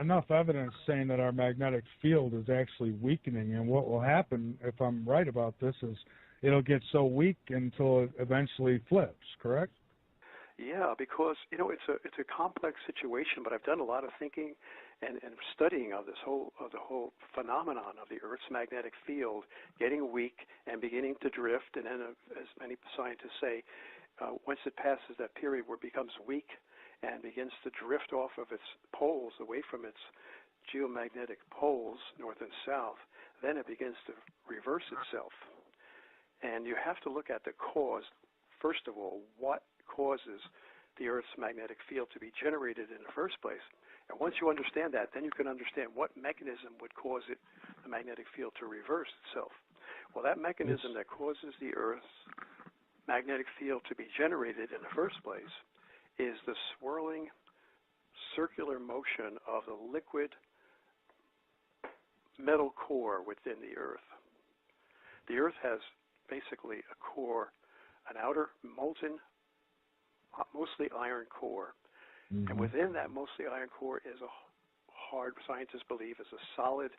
enough evidence saying that our magnetic field is actually weakening, and what will happen, if I'm right about this, is it'll get so weak until it eventually flips, correct? Yeah, because it's a complex situation, but I've done a lot of thinking and studying of the whole phenomenon of the Earth's magnetic field getting weak and beginning to drift, and then, as many scientists say, once it passes that period where it becomes weak and begins to drift off of its poles, away from its geomagnetic poles, north and south, then it begins to reverse itself. And you have to look at the cause. First of all, what causes the Earth's magnetic field to be generated in the first place? And once you understand that, then you can understand what mechanism would cause the magnetic field to reverse itself. Well, that mechanism that causes the Earth's magnetic field to be generated in the first place is the swirling circular motion of the liquid metal core within the Earth. The Earth has basically a core, an outer molten, mostly iron core. Mm-hmm. And within that mostly iron core is a hard, scientists believe, is a solid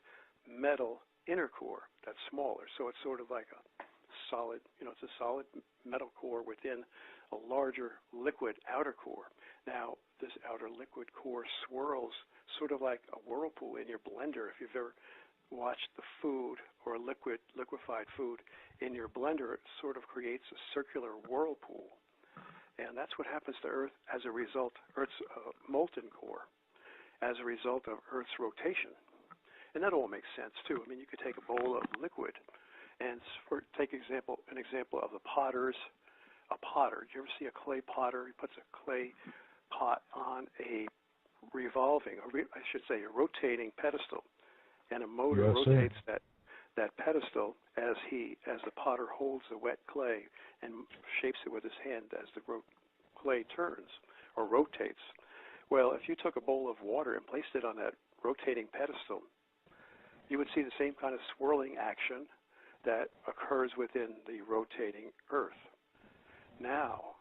metal inner core that's smaller. So it's sort of like a solid, it's a solid metal core within a larger liquid outer core. Now, this outer liquid core swirls sort of like a whirlpool in your blender. If you've ever watched the food or liquefied food in your blender, it sort of creates a circular whirlpool. And that's what happens to Earth as a result, Earth's molten core, as a result of Earth's rotation. And that all makes sense, too. I mean, you could take a bowl of liquid and take an example of the potters. A potter. Do you ever see a clay potter? He puts a clay pot on a rotating pedestal, and a motor rotates that pedestal as the potter holds the wet clay and shapes it with his hand as the clay turns or rotates. Well, if you took a bowl of water and placed it on that rotating pedestal, you would see the same kind of swirling action that occurs within the rotating Earth. Now,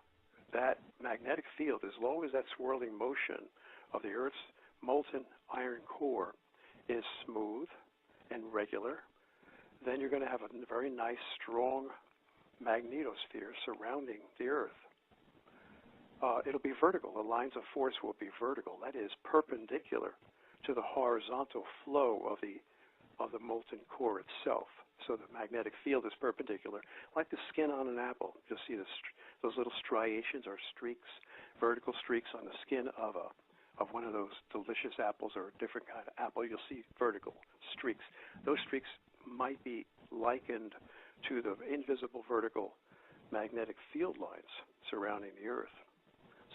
that magnetic field, as long as that swirling motion of the Earth's molten iron core is smooth and regular, then you're going to have a very nice, strong magnetosphere surrounding the Earth. It'll be vertical. The lines of force will be vertical. That is perpendicular to the horizontal flow of the molten core itself. So the magnetic field is perpendicular, like the skin on an apple. You'll see those little striations or streaks, vertical streaks on the skin of one of those delicious apples or a different kind of apple. You'll see vertical streaks. Those streaks might be likened to the invisible vertical magnetic field lines surrounding the Earth.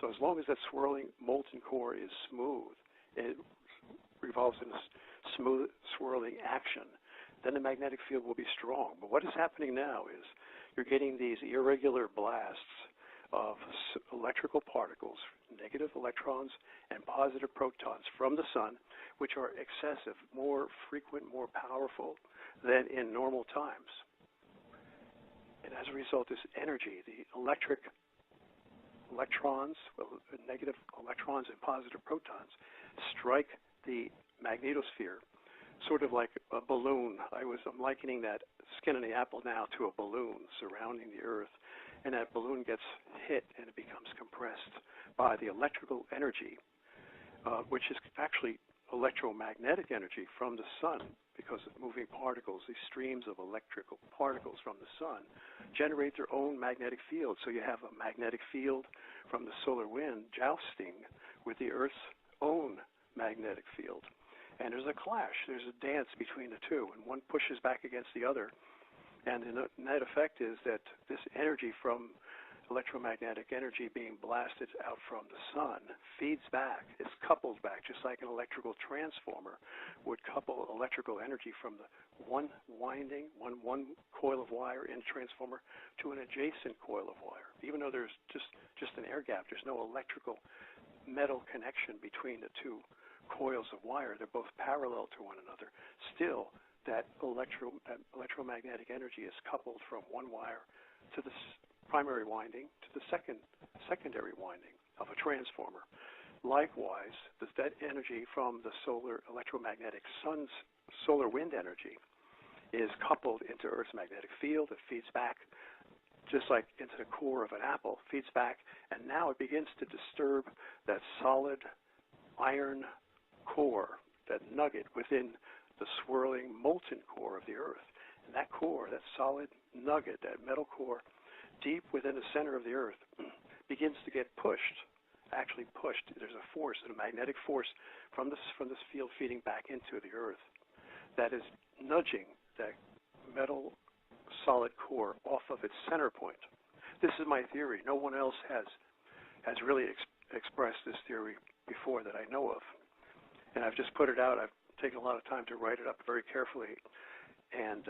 So as long as that swirling molten core is smooth, it revolves in a smooth swirling action, then the magnetic field will be strong. But what is happening now is you're getting these irregular blasts of electrical particles, negative electrons and positive protons from the sun, which are excessive, more frequent, more powerful than in normal times. And as a result, this energy, the electrons, negative electrons and positive protons, strike the magnetosphere, sort of like a balloon. I'm likening that skin on the apple now to a balloon surrounding the Earth, and that balloon gets hit and it becomes compressed by the electrical energy, which is actually electromagnetic energy from the sun, because of moving particles, these streams of electrical particles from the sun, generate their own magnetic field. So you have a magnetic field from the solar wind jousting with the Earth's own magnetic field. And there's a clash, there's a dance between the two, and one pushes back against the other. And the net effect is that this energy from electromagnetic energy being blasted out from the sun feeds back, it's coupled back, just like an electrical transformer would couple electrical energy from the one coil of wire in a transformer to an adjacent coil of wire. Even though there's just an air gap, there's no electrical metal connection between the two coils of wire, they're both parallel to one another. Still, that electromagnetic energy is coupled from one wire to the primary winding to the secondary winding of a transformer. Likewise, that energy from the solar electromagnetic sun's solar wind energy is coupled into Earth's magnetic field. It feeds back, just like into the core of an apple, feeds back, and now it begins to disturb that solid iron core, that nugget within the swirling molten core of the Earth. And that core, that solid nugget, that metal core, deep within the center of the Earth, begins to get pushed. Actually pushed. There's a force, a magnetic force from this field feeding back into the Earth that is nudging that metal solid core off of its center point. This is my theory. No one else has really expressed this theory before that I know of, and I've just put it out. I've taken a lot of time to write it up very carefully, and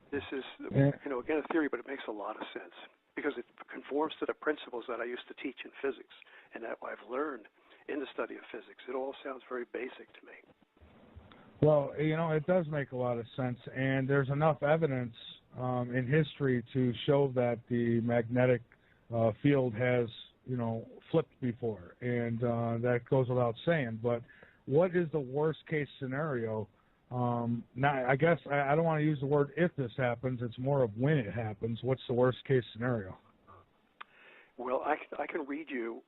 this is again a theory, but it makes a lot of sense, because it conforms to the principles that I used to teach in physics and that I've learned in the study of physics. It all sounds very basic to me. Well, it does make a lot of sense, and there's enough evidence in history to show that the magnetic field has, flipped before, and that goes without saying. But what is the worst-case scenario? Now, I guess I don't want to use the word if this happens. It's more of when it happens. What's the worst-case scenario? Well, I can read you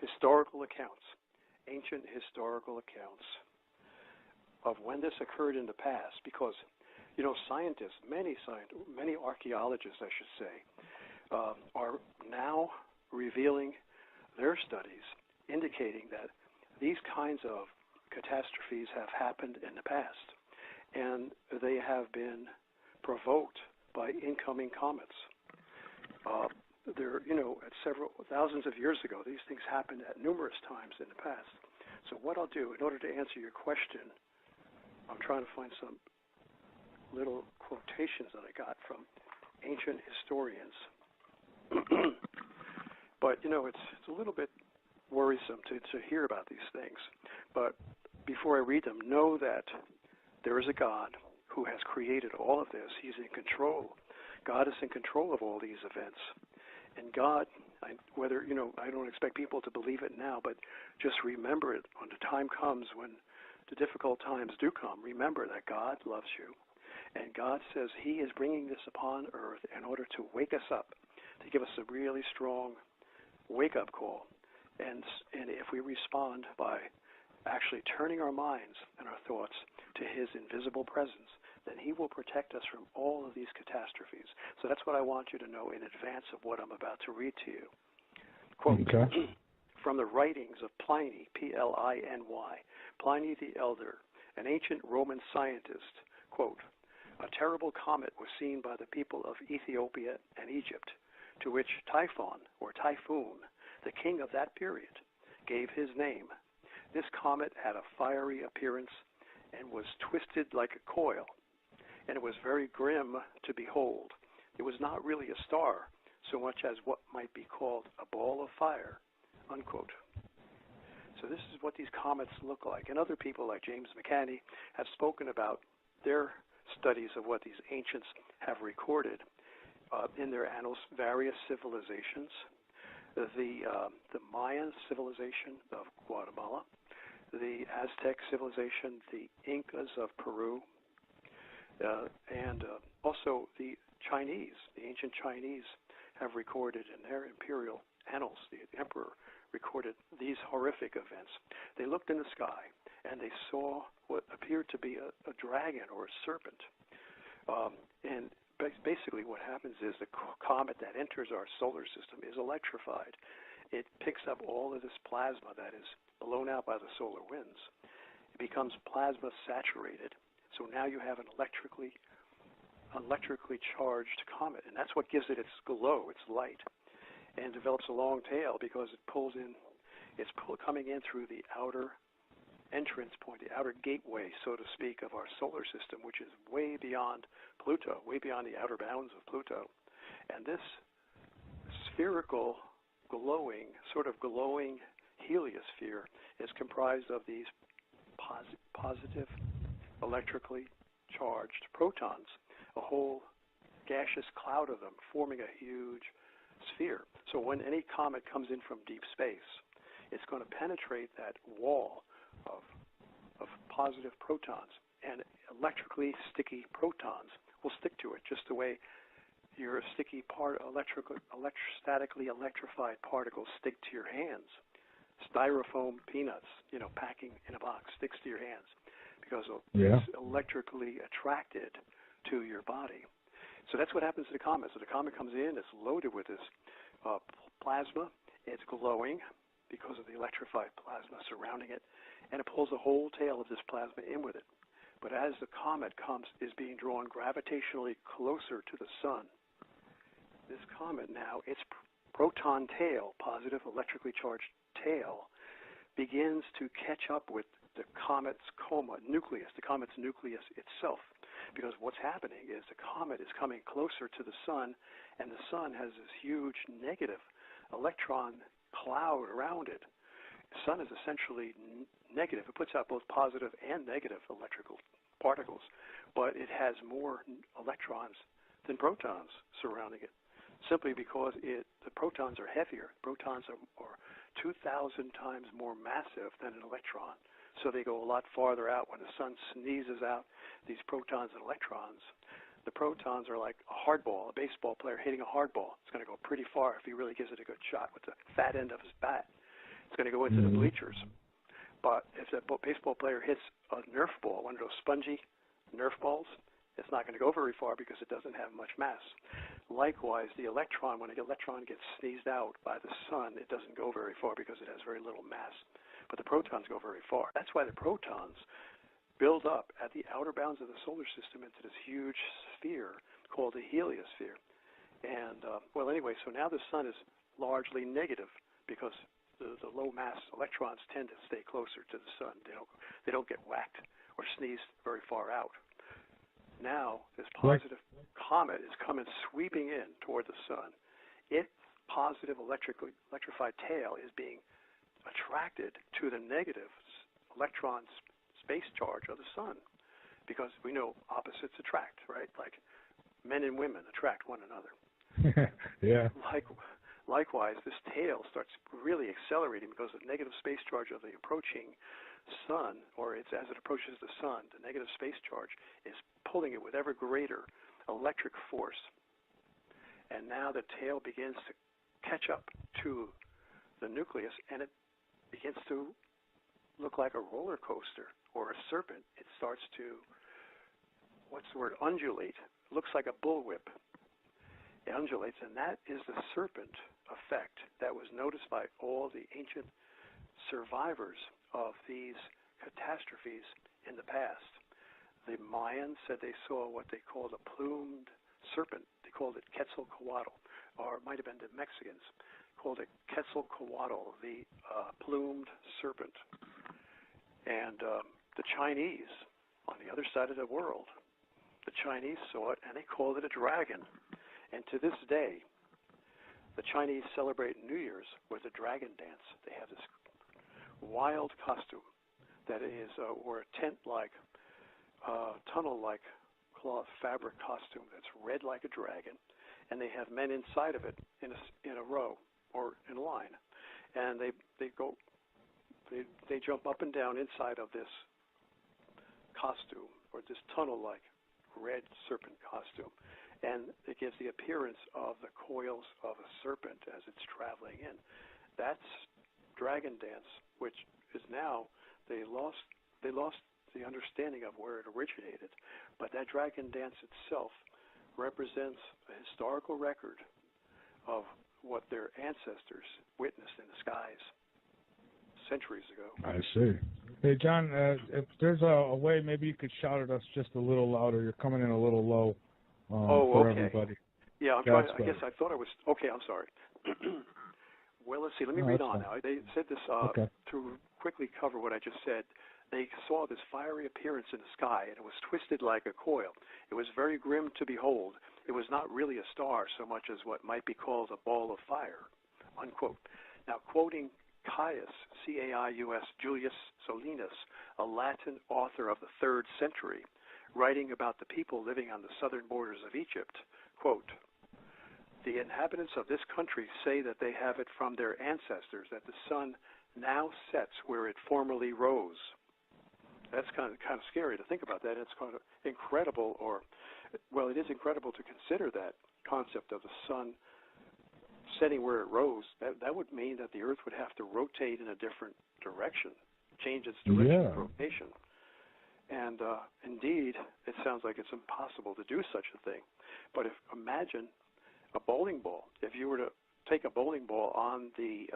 historical accounts, ancient historical accounts of when this occurred in the past, because, scientists, many archaeologists, I should say, are now revealing their studies indicating that these kinds of catastrophes have happened in the past, and they have been provoked by incoming comets. At several thousands of years ago, these things happened at numerous times in the past. So what I'll do, in order to answer your question, I'm trying to find some little quotations that I got from ancient historians. But, it's a little bit worrisome to hear about these things. But before I read them, know that there is a God who has created all of this. He's in control. God is in control of all these events. And God, I don't expect people to believe it now, but just remember it when the time comes, when the difficult times do come. Remember that God loves you. And God says He is bringing this upon earth in order to wake us up, to give us a really strong wake-up call. And if we respond by actually turning our minds and our thoughts to His invisible presence, then He will protect us from all of these catastrophes. So that's what I want you to know in advance of what I'm about to read to you. Quote, okay. From the writings of Pliny, P-L-I-N-Y, Pliny the Elder, an ancient Roman scientist, quote, a terrible comet was seen by the people of Ethiopia and Egypt, to which Typhon, or Typhoon, the king of that period, gave his name. This comet had a fiery appearance and was twisted like a coil, and it was very grim to behold. It was not really a star, so much as what might be called a ball of fire, unquote. So this is what these comets look like. And other people like James McCanney have spoken about their studies of what these ancients have recorded in their annals, various civilizations. The Mayan civilization of Guatemala, the Aztec civilization, the Incas of Peru, and also the Chinese. The ancient Chinese have recorded in their imperial annals, the emperor recorded these horrific events. They looked in the sky and they saw what appeared to be a dragon or a serpent. And basically what happens is the comet that enters our solar system is electrified. It picks up all of this plasma that is blown out by the solar winds. It becomes plasma saturated. So now you have an electrically charged comet, and that's what gives it its glow, its light, and develops a long tail because it pulls in, it's coming in through the outer entrance point, the outer gateway, so to speak, of our solar system, which is way beyond Pluto, way beyond the outer bounds of Pluto. And this spherical, glowing heliosphere is comprised of these positive, electrically charged protons, a whole gaseous cloud of them forming a huge sphere. So when any comet comes in from deep space, it's going to penetrate that wall of positive protons, and electrically sticky protons will stick to it, just the way your sticky electrostatically electrified particles stick to your hands. Styrofoam peanuts, packing in a box, sticks to your hands because it's electrically attracted to your body. So that's what happens to the comet. So the comet comes in, it's loaded with this plasma. It's glowing because of the electrified plasma surrounding it, and it pulls the whole tail of this plasma in with it. But as the comet is being drawn gravitationally closer to the sun, this comet now, its proton tail, positive electrically charged tail, begins to catch up with the comet's nucleus, the comet's nucleus itself. Because what's happening is the comet is coming closer to the sun, and the sun has this huge negative electron cloud around it. The sun is essentially negative. It puts out both positive and negative electrical particles, but it has more electrons than protons surrounding it, simply because the protons are heavier. Protons are 2,000 times more massive than an electron, so they go a lot farther out. When the sun sneezes out these protons and electrons, the protons are like a hardball, a baseball player hitting a hardball. It's going to go pretty far if he really gives it a good shot with the fat end of his bat. It's going to go into the bleachers. But if that baseball player hits a Nerf ball, one of those spongy Nerf balls, it's not going to go very far because it doesn't have much mass. Likewise, the electron, when an electron gets sneezed out by the sun, it doesn't go very far because it has very little mass. But the protons go very far. That's why the protons build up at the outer bounds of the solar system into this huge sphere called the heliosphere. And, so now the sun is largely negative because the low mass electrons tend to stay closer to the sun. They don't get whacked or sneezed very far out. Now this positive comet is coming sweeping in toward the sun. Its positive electrified tail is being attracted to the negative electron space charge of the sun, because we know opposites attract, right? Like men and women attract one another. Yeah. Likewise, this tail starts really accelerating because the negative space charge of the approaching sun, or as it approaches the sun, the negative space charge is pulling it with ever greater electric force. And now the tail begins to catch up to the nucleus, and it begins to look like a roller coaster or a serpent. It starts to, undulate. It looks like a bullwhip. It undulates, and that is the serpent effect that was noticed by all the ancient survivors of these catastrophes in the past. The Mayans said they saw what they called a plumed serpent. They called it Quetzalcoatl, or it might have been the Mexicans called it Quetzalcoatl, the plumed serpent. And the Chinese, on the other side of the world, the Chinese saw it and they called it a dragon. And to this day, the Chinese celebrate New Year's with a dragon dance. They have this wild costume that is, or a tent-like, tunnel-like cloth fabric costume that's red like a dragon, and they have men inside of it in a row or in a line, and they jump up and down inside of this costume or this tunnel-like red serpent costume. And it gives the appearance of the coils of a serpent as it's traveling in. That's dragon dance, which is now, they lost the understanding of where it originated. But that dragon dance itself represents a historical record of what their ancestors witnessed in the skies centuries ago. I see. Hey, John, if there's a way, maybe you could shout at us just a little louder. You're coming in a little low. For everybody. Yeah, I'm trying. I guess I thought I was. Okay, I'm sorry. Well, let's see. Let me read on now. They said this to quickly cover what I just said. They saw this fiery appearance in the sky, and it was twisted like a coil. It was very grim to behold. It was not really a star so much as what might be called a ball of fire, unquote. Now, quoting Caius, C-A-I-U-S, Julius Solinus, a Latin author of the 3rd century, writing about the people living on the southern borders of Egypt, quote, "The inhabitants of this country say that they have it from their ancestors that the sun now sets where it formerly rose. That's kind of scary to think about that. It's kind of incredible, it is incredible to consider that concept of the sun setting where it rose. That would mean that the Earth would have to rotate in a different direction, change its direction of rotation. And indeed, it sounds like it's impossible to do such a thing. But imagine a bowling ball. If you were to take a bowling ball on the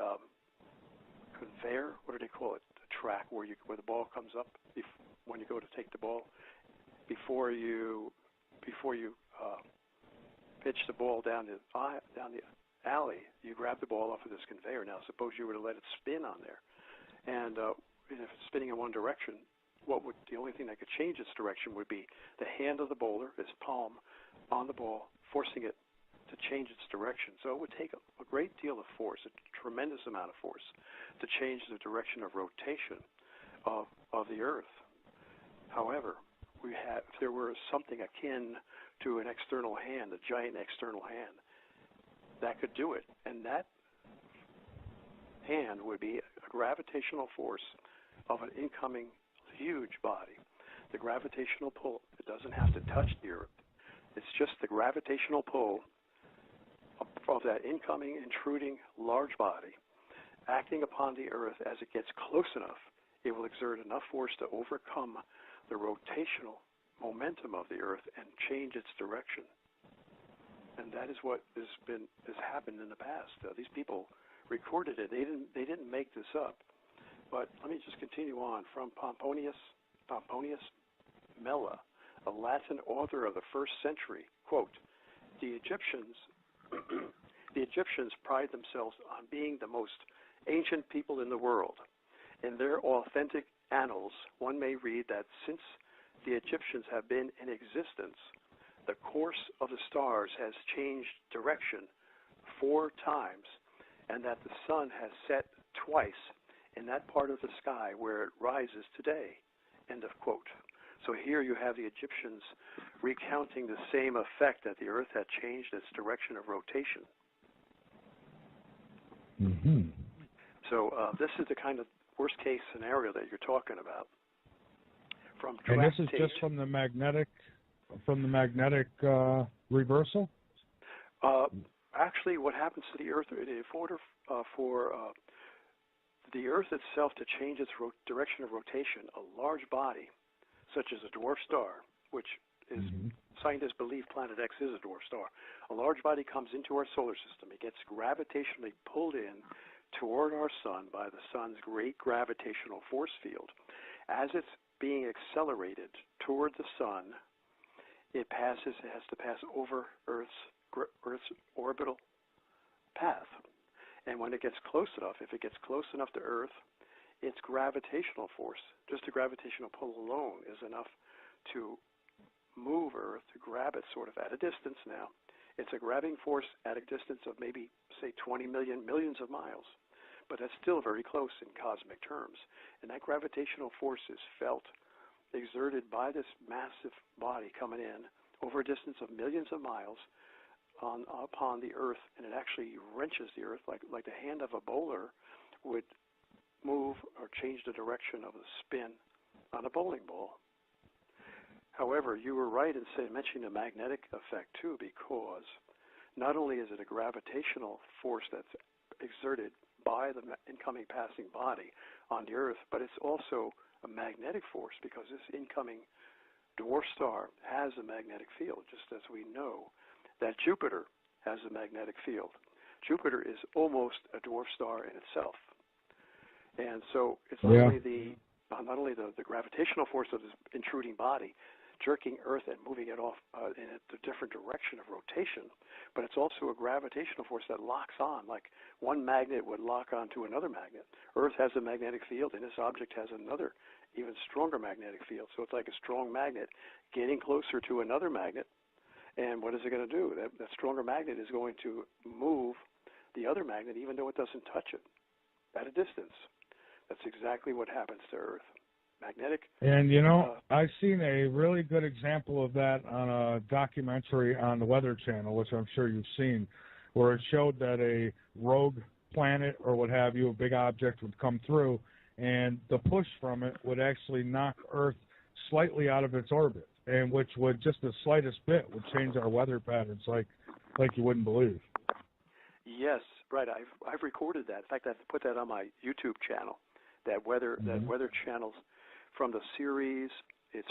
conveyor, what do they call it? The track where the ball comes up when you go to take the ball, before you pitch the ball down the alley, you grab the ball off of this conveyor. Now, suppose you were to let it spin on there, and if it's spinning in one direction, the only thing that could change its direction would be the hand of the bowler, his palm, on the ball, forcing it to change its direction. So it would take a great deal of force, a tremendous amount of force, to change the direction of rotation of the Earth. However, if there were something akin to an external hand, a giant external hand, that could do it, and that hand would be a gravitational force of an incoming huge body. The gravitational pull, it doesn't have to touch the Earth. It's just the gravitational pull of that incoming, intruding large body acting upon the Earth. As it gets close enough, it will exert enough force to overcome the rotational momentum of the Earth and change its direction. And that is what has happened in the past. These people recorded it. They didn't make this up. But let me just continue on from Pomponius Mela, a Latin author of the 1st century. Quote, the Egyptians pride themselves on being the most ancient people in the world. In their authentic annals, one may read that since the Egyptians have been in existence, the course of the stars has changed direction 4 times, and that the sun has set twice in that part of the sky where it rises today. End of quote. So here you have the Egyptians recounting the same effect, that the Earth had changed its direction of rotation. Mm-hmm. So this is the kind of worst-case scenario that you're talking about. And this is just from the magnetic reversal? Actually, what happens to the Earth, in order for the Earth itself to change its direction of rotation, a large body, such as a dwarf star, which is, scientists believe Planet X is a dwarf star, a large body comes into our solar system. It gets gravitationally pulled in toward our sun by the sun's great gravitational force field. As it's being accelerated toward the sun, it has to pass over Earth's orbital path. And when it gets close enough, if it gets close enough to Earth, its gravitational force, just the gravitational pull alone, is enough to move Earth, to grab it sort of at a distance now. It's a grabbing force at a distance of maybe, say, 20 millions of miles. But that's still very close in cosmic terms. And that gravitational force is felt, exerted by this massive body coming in over a distance of millions of miles upon the Earth, and it actually wrenches the Earth like the hand of a bowler would move or change the direction of the spin on a bowling ball. However, you were right in mentioning the magnetic effect too, because not only is it a gravitational force that's exerted by the incoming passing body on the Earth, but it's also a magnetic force, because this incoming dwarf star has a magnetic field, just as we know that Jupiter has a magnetic field. Jupiter is almost a dwarf star in itself. And so it's not only the gravitational force of this intruding body jerking Earth and moving it off in a different direction of rotation, but it's also a gravitational force that locks on, like one magnet would lock onto another magnet. Earth has a magnetic field, and this object has another, even stronger magnetic field. So it's like a strong magnet getting closer to another magnet. And what is it going to do? That stronger magnet is going to move the other magnet, even though it doesn't touch it, at a distance. That's exactly what happens to Earth. Magnetic. And, I've seen a really good example of that on a documentary on the Weather Channel, which I'm sure you've seen, where it showed that a rogue planet or what have you, a big object would come through, and the push from it would actually knock Earth slightly out of its orbit, and which would, just the slightest bit, would change our weather patterns like you wouldn't believe. Yes, right. I've recorded that. In fact, I have to put that on my YouTube channel. That weather channel from the series. The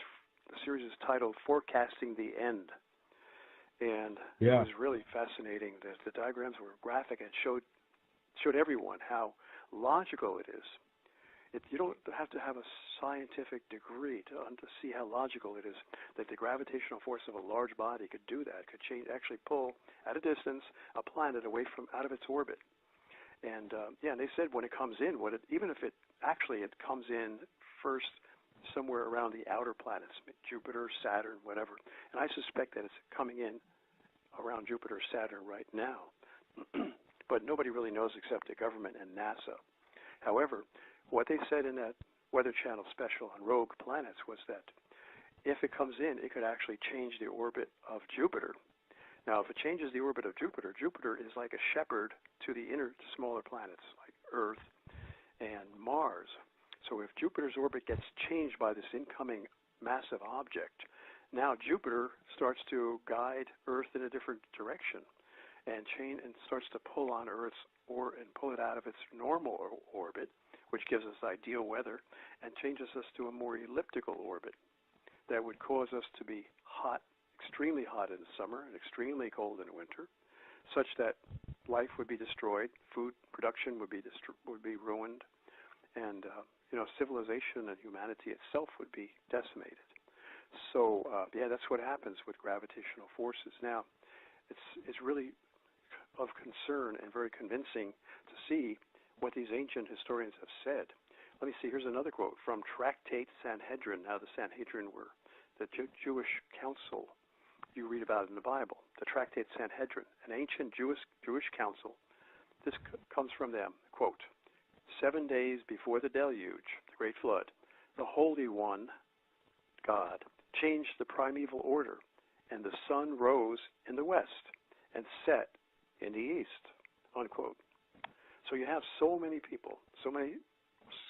series is titled "Forecasting the End," and it was really fascinating. The diagrams were graphic and showed everyone how logical it is. You don't have to have a scientific degree to see how logical it is that the gravitational force of a large body could do that, could actually pull at a distance a planet away from out of its orbit. And and they said when it comes in, even if it comes in first somewhere around the outer planets, Jupiter, Saturn, whatever. And I suspect that it's coming in around Jupiter, Saturn right now. But nobody really knows except the government and NASA. However, what they said in that Weather Channel special on rogue planets was that if it comes in, it could actually change the orbit of Jupiter. Now, if it changes the orbit of Jupiter, Jupiter is like a shepherd to the inner smaller planets like Earth and Mars. So if Jupiter's orbit gets changed by this incoming massive object, now Jupiter starts to guide Earth in a different direction and starts to pull on Earth's and pull it out of its normal orbit, which gives us ideal weather, and changes us to a more elliptical orbit that would cause us to be hot, extremely hot in the summer and extremely cold in the winter, such that life would be destroyed, food production would be ruined, and civilization and humanity itself would be decimated. So that's what happens with gravitational forces. Now, it's really of concern and very convincing to see what these ancient historians have said. Let me see, here's another quote from Tractate Sanhedrin. Now, the Sanhedrin were the Jewish council you read about in the Bible. The Tractate Sanhedrin, an ancient Jewish council. This comes from them, quote, 7 days before the deluge, the great flood, the Holy One, God, changed the primeval order, and the sun rose in the west and set in the east, unquote. So you have so many people, so many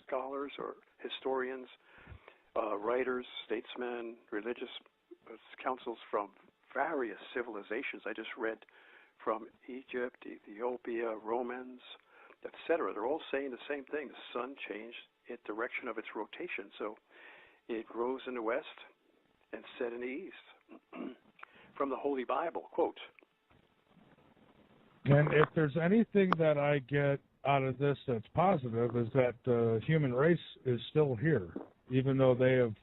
scholars or historians, writers, statesmen, religious councils from various civilizations. I just read from Egypt, Ethiopia, Romans, etc. They're all saying the same thing. The sun changed its direction of its rotation, so it rose in the west and set in the east. From the Holy Bible, quote. And if there's anything that I get out of this that's positive, is that the human race is still here, even though they have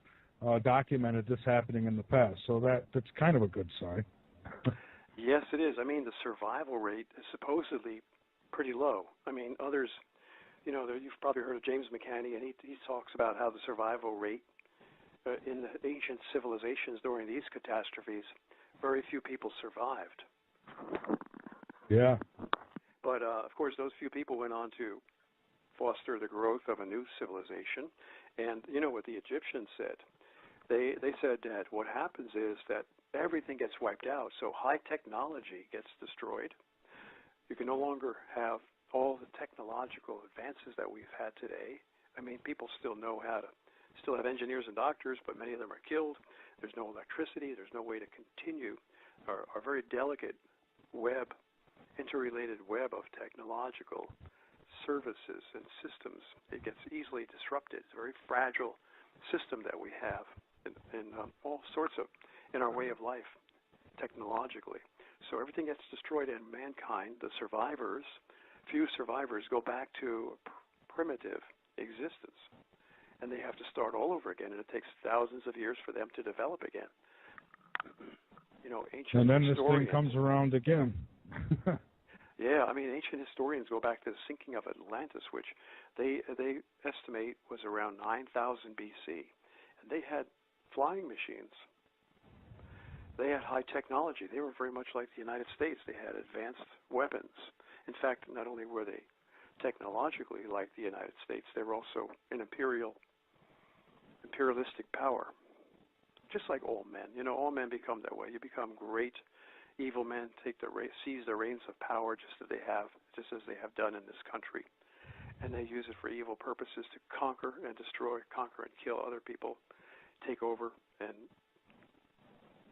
documented this happening in the past. So that's kind of a good sign. Yes, it is. I mean, the survival rate is supposedly pretty low. I mean, others, you've probably heard of James McCanney, and he talks about how the survival rate in the ancient civilizations during these catastrophes, very few people survived. Yeah. But, of course, those few people went on to foster the growth of a new civilization. And you know what the Egyptians said? They said that what happens is that everything gets wiped out, so high technology gets destroyed. You can no longer have all the technological advances that we've had today. I mean, people still have engineers and doctors, but many of them are killed. There's no electricity. There's no way to continue our very delicate interrelated web of technological services and systems. It gets easily disrupted. It's a very fragile system that we have in all sorts of, in our way of life, technologically. So everything gets destroyed, and mankind, the survivors, few survivors, go back to a primitive existence. And they have to start all over again, and it takes thousands of years for them to develop again. Ancient and then historians, this thing comes around again. Yeah, I mean, ancient historians go back to the sinking of Atlantis, which they estimate was around 9,000 BC. And they had flying machines. They had high technology. They were very much like the United States. They had advanced weapons. In fact, not only were they technologically like the United States, they were also an imperialistic power. Just like all men. All men become that way. You become great evil men, seize the reins of power just as they have just as they have done in this country. And they use it for evil purposes to conquer and destroy, conquer and kill other people, take over and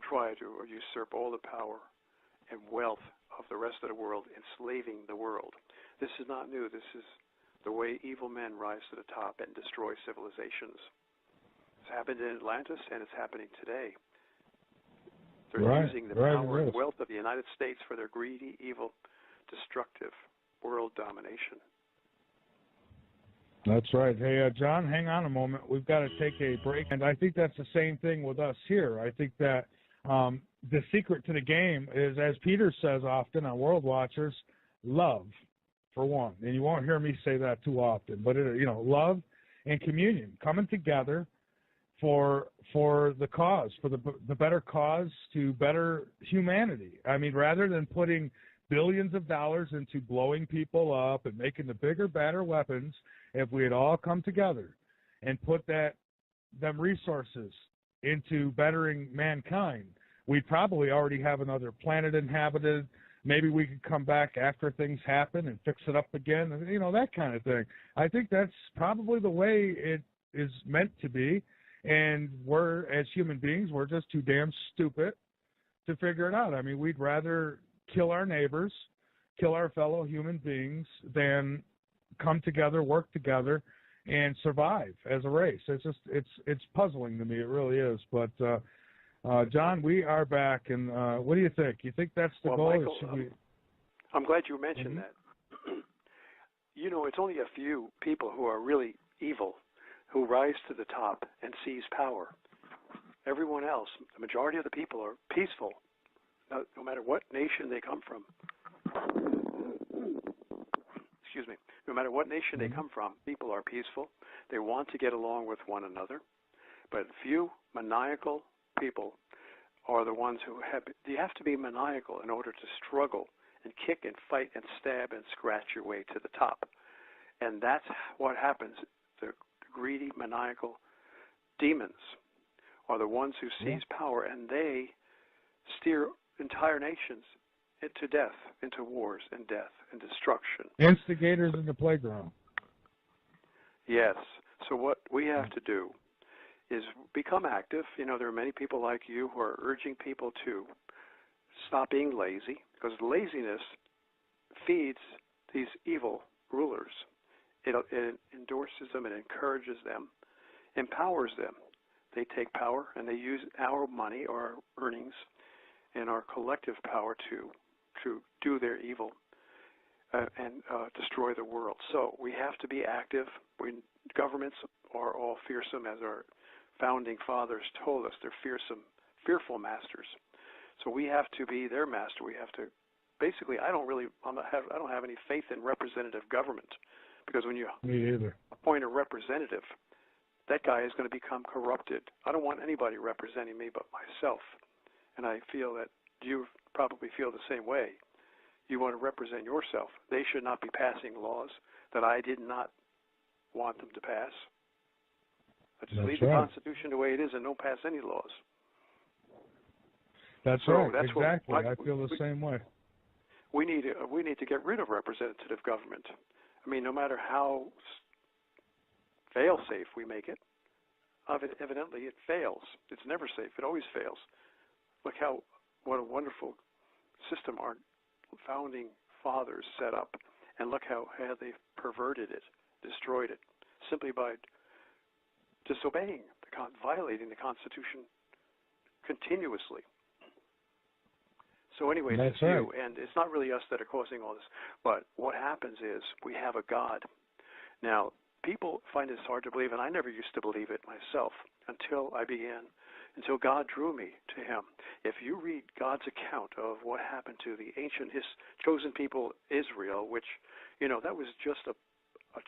try to usurp all the power and wealth of the rest of the world, enslaving the world. This is not new. This is the way evil men rise to the top and destroy civilizations. It's happened in Atlantis, and it's happening today. They're using the power and wealth of the United States for their greedy, evil, destructive world domination. That's right. Hey, John, hang on a moment. We've got to take a break, and I think that's the same thing with us here. I think that the secret to the game is, as Peter says often on World Watchers, love, for one. And you won't hear me say that too often, but love and communion, coming together for the cause, for the better cause, to better humanity. I mean, rather than putting billions of dollars into blowing people up and making the bigger, better weapons, if we had all come together and put them resources into bettering mankind, we'd probably already have another planet inhabited. Maybe we could come back after things happen and fix it up again, and that kind of thing. I think that's probably the way it is meant to be, and we're, as human beings, we're just too damn stupid to figure it out. I mean, we'd rather kill our neighbors, kill our fellow human beings, than come together, work together, and survive as a race. It's puzzling to me. It really is. But John, we are back, and what do you think? You think that's the goal? Michael, I'm glad you mentioned that. It's only a few people who are really evil who rise to the top and seize power. Everyone else, the majority of the people, are peaceful, no matter what nation they come from. Excuse me. No matter what nation they come from, people are peaceful. They want to get along with one another. But few maniacal people are the ones who you have to be maniacal in order to struggle and kick and fight and stab and scratch your way to the top. And that's what happens. The greedy, maniacal demons are the ones who seize power, and they steer entire nations into death, into wars and death and destruction. Instigators in the playground. Yes. So what we have to do is become active. There are many people like you who are urging people to stop being lazy, because laziness feeds these evil rulers. It endorses them, it encourages them, empowers them. They take power and they use our money, our earnings, and our collective power to do their evil and destroy the world. So we have to be active. Governments are all fearsome, as our founding fathers told us. They're fearful masters. So we have to be their master. We have to, basically, I don't have any faith in representative government, because when you appoint a representative, that guy is going to become corrupted. I don't want anybody representing me but myself. And I feel that you probably feel the same way. You want to represent yourself. They should not be passing laws that I did not want them to pass. I just leave the Constitution the way it is and don't pass any laws. That's right. Exactly. I feel the same way. We need to get rid of representative government. I mean, no matter how fail-safe we make it, evidently it fails. It's never safe. It always fails. Look what a wonderful system our founding fathers set up, and look how they perverted it, destroyed it, simply by disobeying, violating the Constitution continuously. So anyways, it's you, and it's not really us that are causing all this. But what happens is we have a God. Now, people find this hard to believe, and I never used to believe it myself until God drew me to him. If you read God's account of what happened to the ancient, his chosen people, Israel, which, that was just a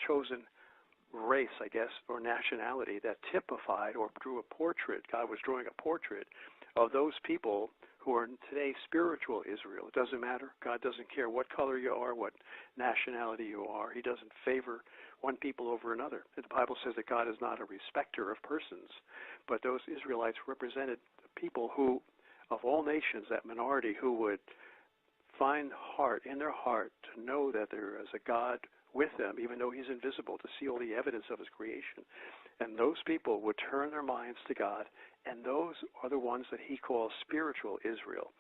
chosen race, I guess, or nationality that typified or drew a portrait. God was drawing a portrait of those people who are today spiritual Israel. It doesn't matter. God doesn't care what color you are, what nationality you are. He doesn't favor one people over another. The Bible says that God is not a respecter of persons, but those Israelites represented the people who, of all nations, that minority who would find heart in their heart to know that there is a God with them, even though he's invisible, to see all the evidence of his creation. And those people would turn their minds to God, and those are the ones that he calls spiritual Israel.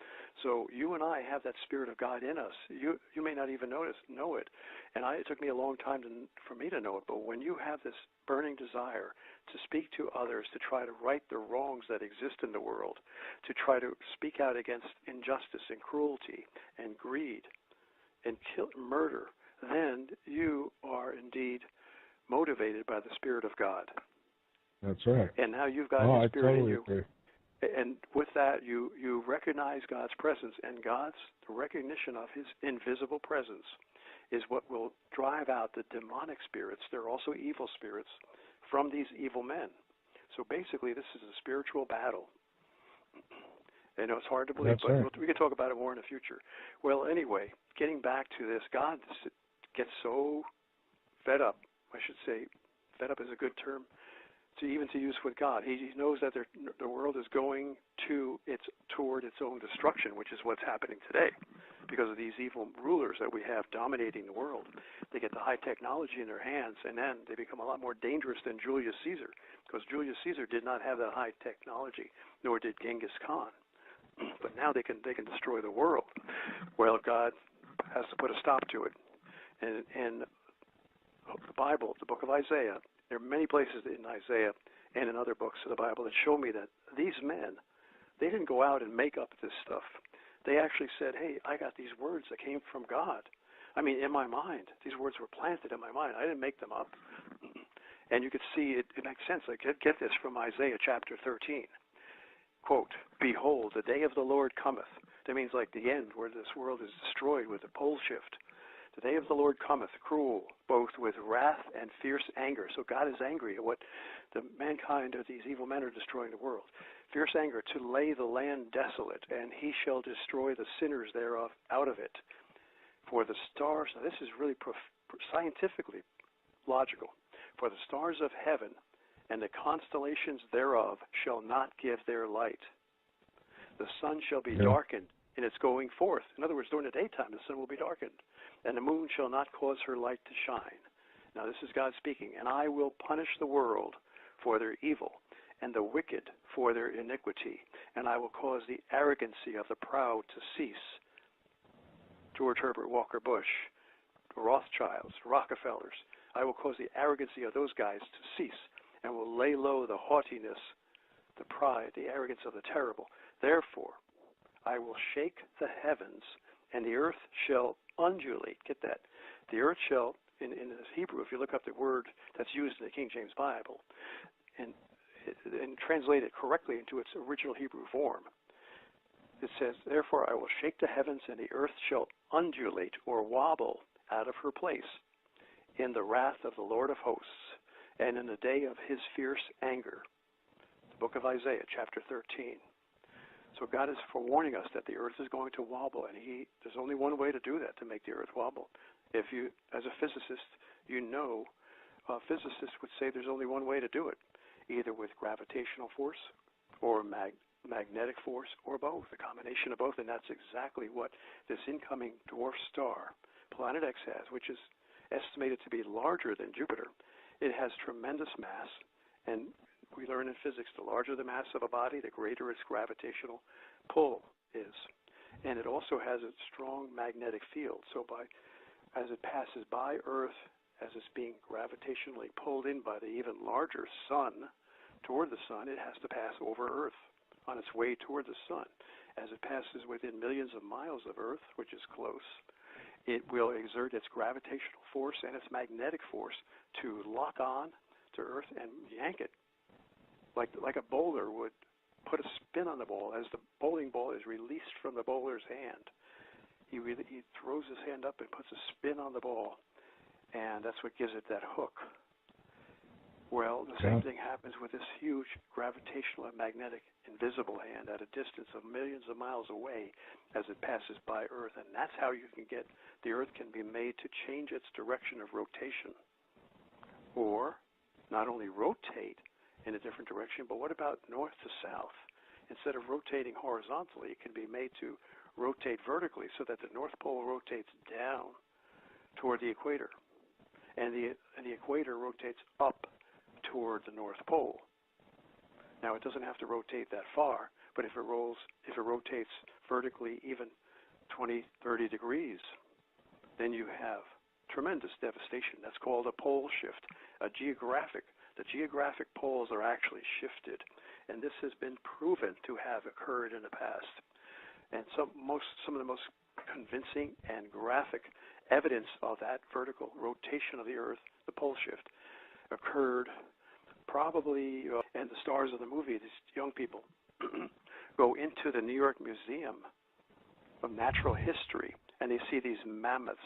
So you and I have that Spirit of God in us. You may not even know it. And it took me a long time for me to know it, but when you have this burning desire to speak to others, to try to right the wrongs that exist in the world, to try to speak out against injustice and cruelty and greed and murder, then you are indeed motivated by the Spirit of God. That's right. And now you've got His Spirit in you. Agree. And with that, you recognize God's presence, and the recognition of his invisible presence is what will drive out the demonic spirits. There are also evil spirits from these evil men. So basically, this is a spiritual battle. I know it's hard to believe, but we can talk about it more in the future. Well, anyway, getting back to this, God gets so fed up. I should say, fed up is a good term to use with God. He knows that the world is going toward its own destruction, which is what's happening today because of these evil rulers that we have dominating the world. They get the high technology in their hands, and then they become a lot more dangerous than Julius Caesar, because Julius Caesar did not have that high technology, nor did Genghis Khan. But now they can destroy the world. Well, God has to put a stop to it. And the Bible, the book of Isaiah, there are many places in Isaiah and in other books of the Bible that show me that these men, they didn't go out and make up this stuff. They actually said, hey, I got these words that came from God. I mean, in my mind. These words were planted in my mind. I didn't make them up. And you could see it makes sense. I get this from Isaiah chapter 13. Quote, behold, the day of the Lord cometh. That means like the end where this world is destroyed with a pole shift. The day of the Lord cometh, cruel, both with wrath and fierce anger. So God is angry at what the mankind or these evil men are destroying the world. Fierce anger to lay the land desolate, and he shall destroy the sinners thereof out of it. For the stars, now this is really scientifically logical. For the stars of heaven and the constellations thereof shall not give their light. The sun shall be darkened in its going forth. In other words, during the daytime, the sun will be darkened. And the moon shall not cause her light to shine. Now this is God speaking. And I will punish the world for their evil, and the wicked for their iniquity. And I will cause the arrogancy of the proud to cease. George Herbert Walker Bush, Rothschilds, Rockefellers. I will cause the arrogancy of those guys to cease, and will lay low the haughtiness, the pride, the arrogance of the terrible. Therefore, I will shake the heavens, and the earth shall undulate. Get that? The earth shall, in Hebrew, if you look up the word that's used in the King James Bible, and translate it correctly into its original Hebrew form, it says, therefore I will shake the heavens, and the earth shall undulate or wobble out of her place in the wrath of the Lord of hosts, and in the day of his fierce anger. The book of Isaiah, chapter 13. So God is forewarning us that the earth is going to wobble, and there's only one way to do that, to make the earth wobble. If you, as a physicist, physicists would say there's only one way to do it, either with gravitational force or magnetic force or both, a combination of both, and that's exactly what this incoming dwarf star, Planet X, has, which is estimated to be larger than Jupiter. It has tremendous mass, and we learn in physics, the larger the mass of a body, the greater its gravitational pull is. And it also has a strong magnetic field. So as it passes by Earth, as it's being gravitationally pulled in by the even larger sun, toward the sun, it has to pass over Earth on its way toward the sun. As it passes within millions of miles of Earth, which is close, it will exert its gravitational force and its magnetic force to lock on to Earth and yank it. Like a bowler would put a spin on the ball. As the bowling ball is released from the bowler's hand, he throws his hand up and puts a spin on the ball, and that's what gives it that hook. Well, the same thing happens with this huge gravitational and magnetic invisible hand at a distance of millions of miles away as it passes by Earth, and that's how you can get the Earth can be made to change its direction of rotation, or not only rotate in a different direction, but what about north to south? Instead of rotating horizontally, it can be made to rotate vertically so that the North Pole rotates down toward the equator, and the equator rotates up toward the North Pole. Now, it doesn't have to rotate that far, but if it rotates vertically even 20, 30 degrees, then you have tremendous devastation. That's called a pole shift. The geographic poles are actually shifted, and this has been proven to have occurred in the past. And some of the most convincing and graphic evidence of that vertical rotation of the Earth, the pole shift, occurred probably, and the stars of the movie, these young people, go into the New York Museum of Natural History, and they see these mammoths,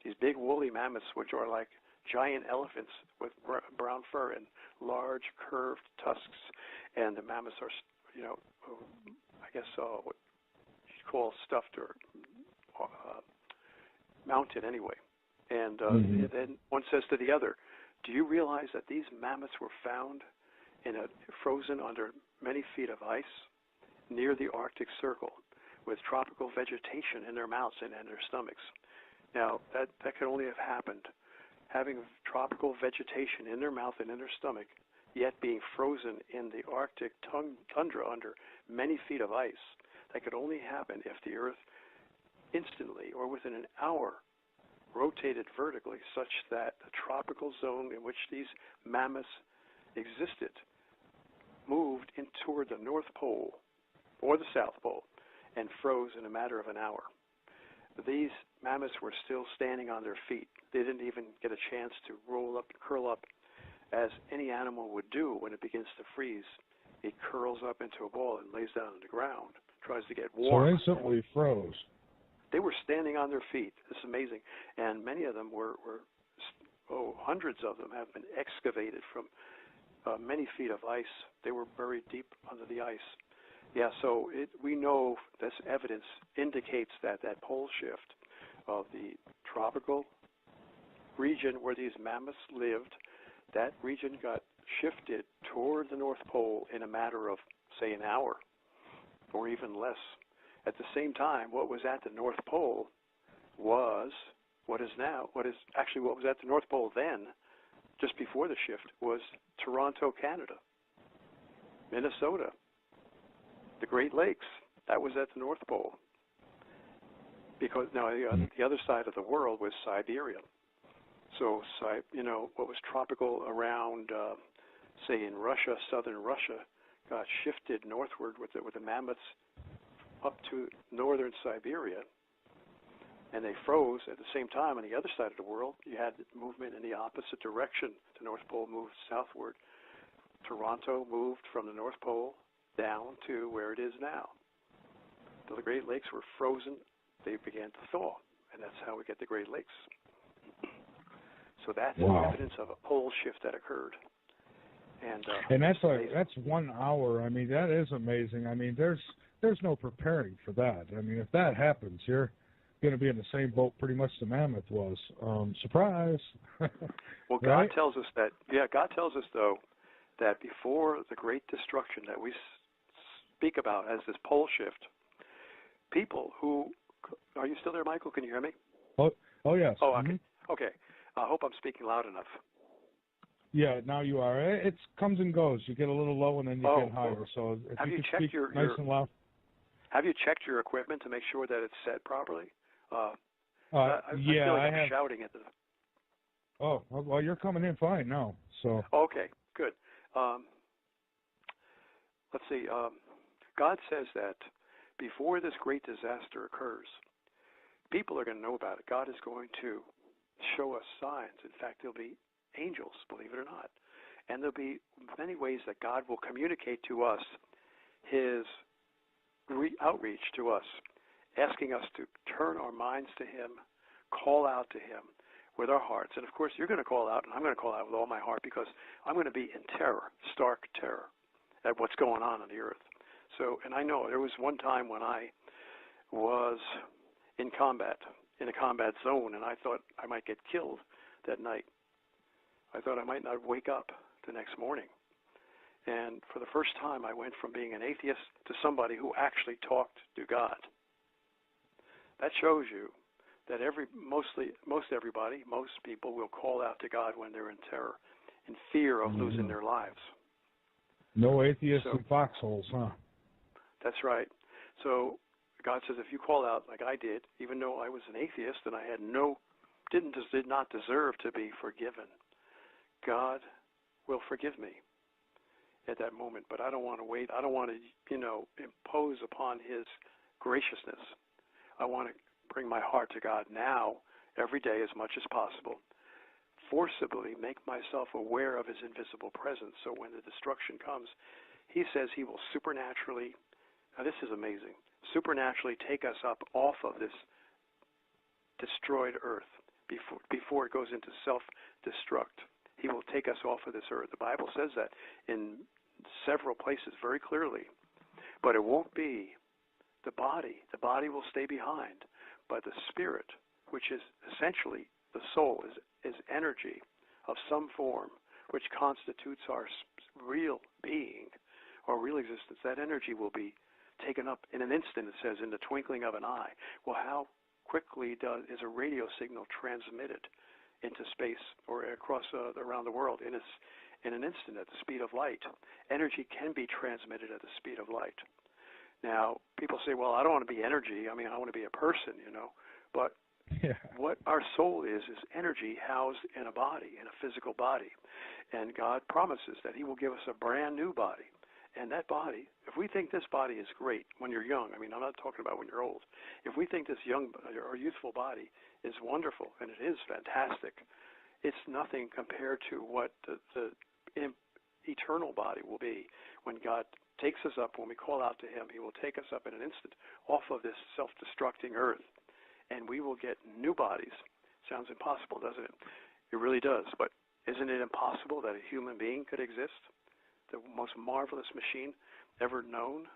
these big woolly mammoths, which are like giant elephants with brown fur and large curved tusks, and the mammoths are, I guess what you'd call stuffed or mounted anyway. And then one says to the other, do you realize that these mammoths were found frozen under many feet of ice near the Arctic Circle with tropical vegetation in their mouths and in their stomachs? Now, that could only have happened having tropical vegetation in their mouth and in their stomach, yet being frozen in the Arctic tundra under many feet of ice. That could only happen if the Earth instantly or within an hour rotated vertically such that the tropical zone in which these mammoths existed moved in toward the North Pole or the South Pole and froze in a matter of an hour. These mammoths were still standing on their feet. They didn't even get a chance to roll up and curl up as any animal would do when it begins to freeze. It curls up into a ball and lays down on the ground, tries to get warm. So instantly froze. They were standing on their feet. It's amazing. And many of them were hundreds of them have been excavated from many feet of ice. They were buried deep under the ice. Yeah, so we know this evidence indicates that pole shift of the tropical region where these mammoths lived, that region got shifted toward the North Pole in a matter of, say, an hour or even less. At the same time, what was at the North Pole was what was at the North Pole then, just before the shift, was Toronto, Canada, Minnesota, the Great Lakes. That was at the North Pole. Because now the other side of the world was Siberia. So, what was tropical around, say, in Russia, southern Russia, got shifted northward with the mammoths up to northern Siberia, and they froze. At the same time, on the other side of the world, you had movement in the opposite direction. The North Pole moved southward. Toronto moved from the North Pole down to where it is now. So the Great Lakes were frozen. They began to thaw, and that's how we get the Great Lakes. So that's evidence of a pole shift that occurred. And that's 1 hour. I mean, that is amazing. I mean, there's no preparing for that. I mean, if that happens, you're going to be in the same boat pretty much the mammoth was. Surprise. Well, God tells us that. Yeah, God tells us though that before the great destruction that we speak about as this pole shift, people who are you still there, Michael? Can you hear me? Oh yes. Oh, okay. Okay. I hope I'm speaking loud enough. Yeah, now you are. It comes and goes. You get a little low and then you get higher. So if have you you could checked speak your nice and loud. Have you checked your equipment to make sure that it's set properly? I Yeah, feel like I I'm have. shouting at the. Oh, well, you're coming in fine now. So. Okay, good. Let's see. God says that before this great disaster occurs, people are going to know about it. God is going to show us signs. In fact, there'll be angels, believe it or not. And there'll be many ways that God will communicate to us his outreach to us, asking us to turn our minds to him, call out to him with our hearts. And of course, you're going to call out, and I'm going to call out with all my heart, because I'm going to be in terror, stark terror, at what's going on the earth. So, and I know there was one time when I was in combat, in a combat zone, and I thought I might get killed that night. I thought I might not wake up the next morning. And for the first time, I went from being an atheist to somebody who actually talked to God. that shows you that most everybody, most people will call out to God when they're in terror, in fear of losing their lives. No atheists in foxholes, huh? That's right. So God says, if you call out like I did, even though I was an atheist and I had did not deserve to be forgiven, God will forgive me at that moment. But I don't want to wait. I don't want to, impose upon His graciousness. I want to bring my heart to God now, every day, as much as possible. Forcibly make myself aware of His invisible presence, so when the destruction comes, He says He will supernaturally, now this is amazing, supernaturally take us up off of this destroyed earth before it goes into self-destruct. He will take us off of this earth. The Bible says that in several places very clearly. But it won't be the body. The body will stay behind. But the spirit, which is essentially the soul, is energy of some form, which constitutes our real being or real existence. That energy will be taken up in an instant, it says, in the twinkling of an eye. Well, how quickly is a radio signal transmitted into space or across around the world in an instant at the speed of light? Energy can be transmitted at the speed of light. Now, people say, well, I don't want to be energy. I mean, I want to be a person, But what our soul is energy housed in a body, in a physical body. And God promises that He will give us a brand new body. And that body, if we think this body is great when you're young, I mean, I'm not talking about when you're old. If we think this young or youthful body is wonderful, and it is fantastic, it's nothing compared to what the eternal body will be when God takes us up. When we call out to Him, He will take us up in an instant off of this self-destructing earth, and we will get new bodies. Sounds impossible, doesn't it? It really does. But isn't it impossible that a human being could exist? The most marvelous machine ever known,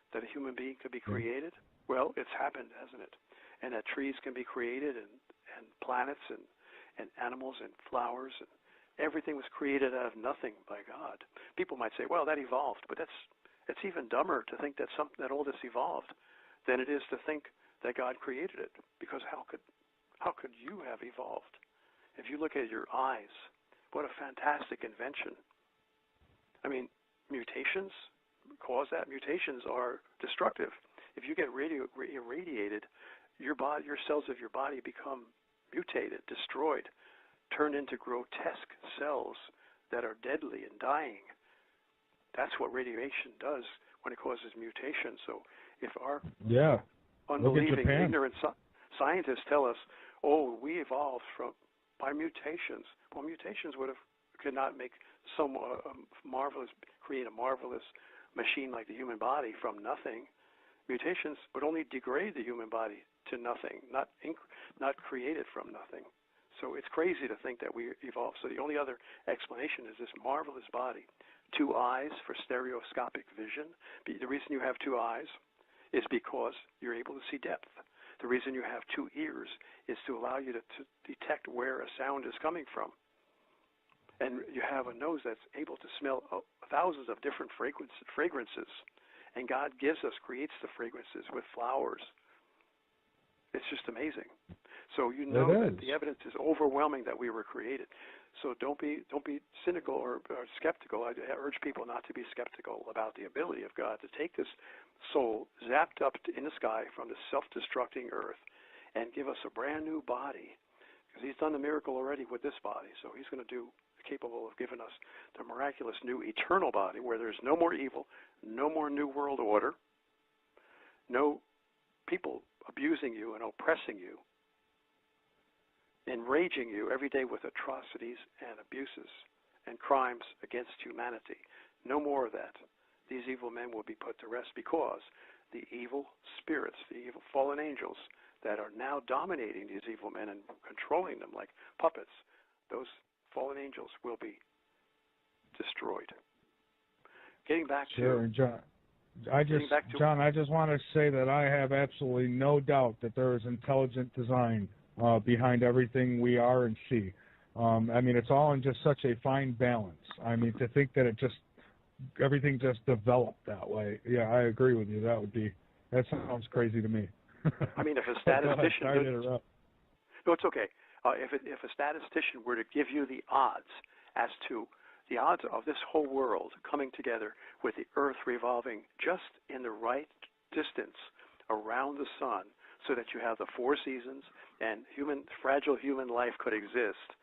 that a human being could be created? Well, it's happened, hasn't it? And that trees can be created, and planets, and animals, and flowers, and everything was created out of nothing by God. People might say, well, that evolved, but it's even dumber to think that all this evolved than it is to think that God created it. Because how could you have evolved? If you look at your eyes, what a fantastic invention. I mean, mutations cause that. Mutations are destructive. If you get irradiated, your cells of your body become mutated, destroyed, turn into grotesque cells that are deadly and dying. That's what radiation does when it causes mutation. So if our unbelieving, ignorant scientists tell us, oh, we evolved by mutations. Well, mutations could not make create a marvelous machine like the human body from nothing. Mutations would only degrade the human body to nothing, not create it from nothing. So it's crazy to think that we evolved. So the only other explanation is this marvelous body. 2 eyes for stereoscopic vision. The reason you have 2 eyes is because you're able to see depth. The reason you have 2 ears is to allow you to detect where a sound is coming from. And you have a nose that's able to smell thousands of different fragrances. And God creates the fragrances with flowers. It's just amazing. So that the evidence is overwhelming that we were created. So don't be cynical or skeptical. I urge people not to be skeptical about the ability of God to take this soul zapped up in the sky from the self-destructing earth and give us a brand new body. Because He's done the miracle already with this body. So He's going to do capable of giving us the miraculous new eternal body where there's no more evil, no more new world order, no people abusing you and oppressing you, enraging you every day with atrocities and abuses and crimes against humanity. No more of that. These evil men will be put to rest because the evil spirits, the evil fallen angels that are now dominating these evil men and controlling them like puppets, those fallen angels will be destroyed. Getting back to John, I just want to say that I have absolutely no doubt that there is intelligent design behind everything we are and see. I mean, it's all in just such a fine balance. I mean, to think that everything just developed that way. Yeah, I agree with you. That sounds crazy to me. I mean, if a statistician... Sorry to interrupt. No, it's okay. If a statistician were to give you the odds as to the odds of this whole world coming together with the Earth revolving just in the right distance around the sun so that you have the four seasons and fragile human life could exist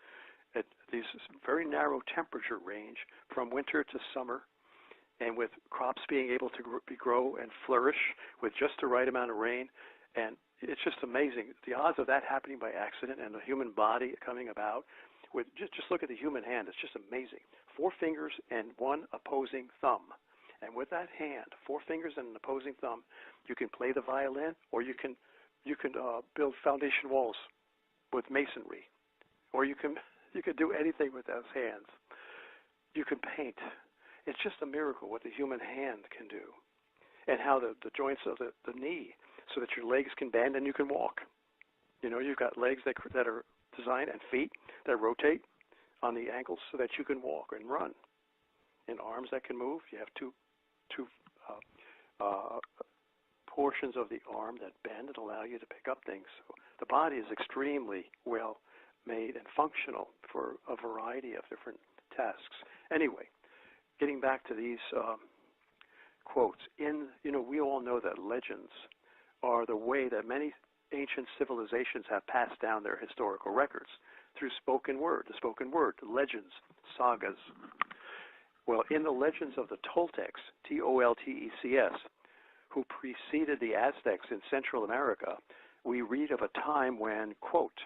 at these very narrow temperature range from winter to summer, and with crops being able to grow and flourish with just the right amount of rain, and it's just amazing. The odds of that happening by accident and the human body coming about, with just look at the human hand, it's just amazing. 4 fingers and 1 opposing thumb. And with that hand, 4 fingers and an opposing thumb, you can play the violin, or you can build foundation walls with masonry, or you can do anything with those hands. You can paint. It's just a miracle what the human hand can do, and how the joints of the knee, so that your legs can bend and you can walk. You know, you've got legs that are designed, and feet that rotate on the ankles so that you can walk and run, and arms that can move. You have two portions of the arm that bend and allow you to pick up things. So the body is extremely well made and functional for a variety of different tasks. Anyway, getting back to these quotes, we all know that legends are the way that many ancient civilizations have passed down their historical records through spoken word, legends, sagas. Well, in the legends of the Toltecs, Toltecs, who preceded the Aztecs in Central America, we read of a time when, quote,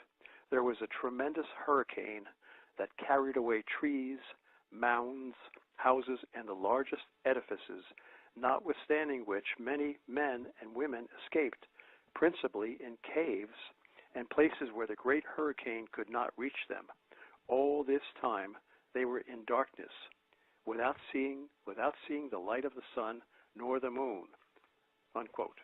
there was a tremendous hurricane that carried away trees, mounds, houses, and the largest edifices, notwithstanding which many men and women escaped, principally in caves and places where the great hurricane could not reach them. All this time they were in darkness, without seeing the light of the sun nor the moon, unquote.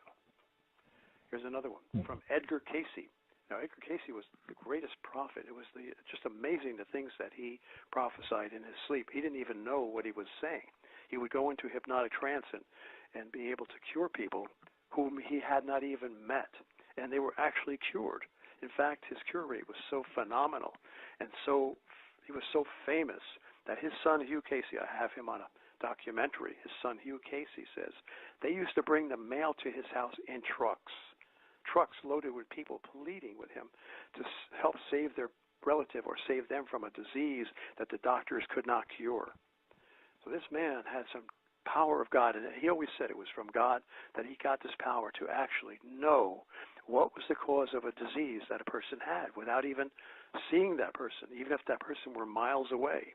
Here's another one from Edgar Cayce. Now, Edgar Cayce was the greatest prophet. It was just amazing the things that he prophesied in his sleep. He didn't even know what he was saying. He would go into hypnotic trance and be able to cure people whom he had not even met, and they were actually cured. In fact, his cure rate was so phenomenal, and he was so famous that his son Hugh Cayce, I have him on a documentary, his son Hugh Cayce says, they used to bring the mail to his house in trucks loaded with people pleading with him to help save their relative or save them from a disease that the doctors could not cure. So this man had some power of God, and he always said it was from God that he got this power to actually know what was the cause of a disease that a person had without even seeing that person, even if that person were miles away.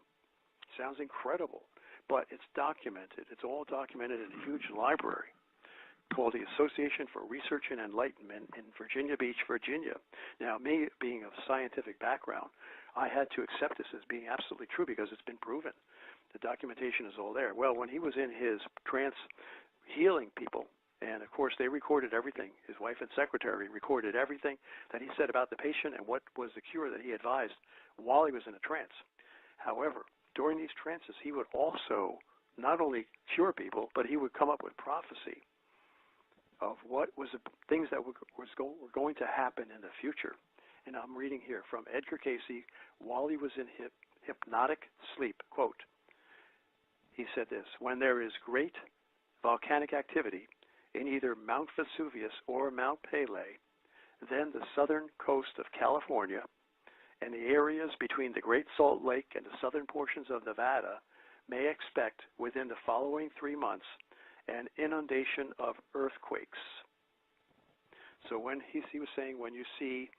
Sounds incredible, but it's documented. It's all documented in a huge library called the Association for Research and Enlightenment in Virginia Beach, Virginia. Now, me being of scientific background, I had to accept this as being absolutely true because it's been proven. The documentation is all there. Well, when he was in his trance healing people, and of course they recorded everything, his wife and secretary recorded everything that he said about the patient and what was the cure that he advised while he was in a trance. However, during these trances, he would also not only cure people, but he would come up with prophecy of what was the things that were going to happen in the future. And I'm reading here from Edgar Cayce while he was in hypnotic sleep, quote, he said this, when there is great volcanic activity in either Mount Vesuvius or Mount Pelée, then the southern coast of California and the areas between the Great Salt Lake and the southern portions of Nevada may expect within the following 3 months an inundation of earthquakes. So when he was saying, when you see,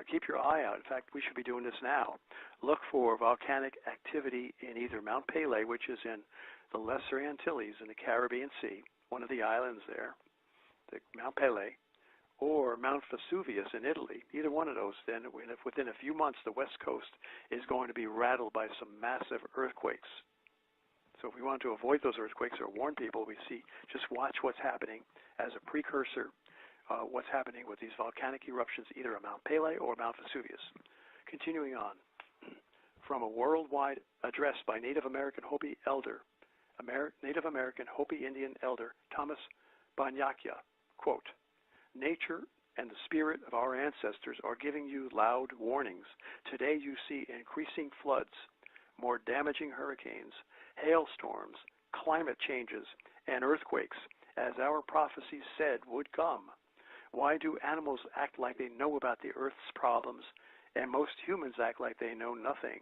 keep your eye out. In fact, we should be doing this now. Look for volcanic activity in either Mount Pelée, which is in the Lesser Antilles in the Caribbean Sea, one of the islands there, Mount Pelée, or Mount Vesuvius in Italy. Either one of those, then within a few months, the West Coast is going to be rattled by some massive earthquakes. So if we want to avoid those earthquakes or warn people, just watch what's happening as a precursor, what's happening with these volcanic eruptions, either at Mount Pelée or Mount Vesuvius. Continuing on, from a worldwide address by Native American Hopi Indian elder Thomas Banyakya, quote, Nature and the spirit of our ancestors are giving you loud warnings. Today you see increasing floods, more damaging hurricanes, hailstorms, climate changes, and earthquakes, as our prophecies said would come. Why do animals act like they know about the Earth's problems, and most humans act like they know nothing?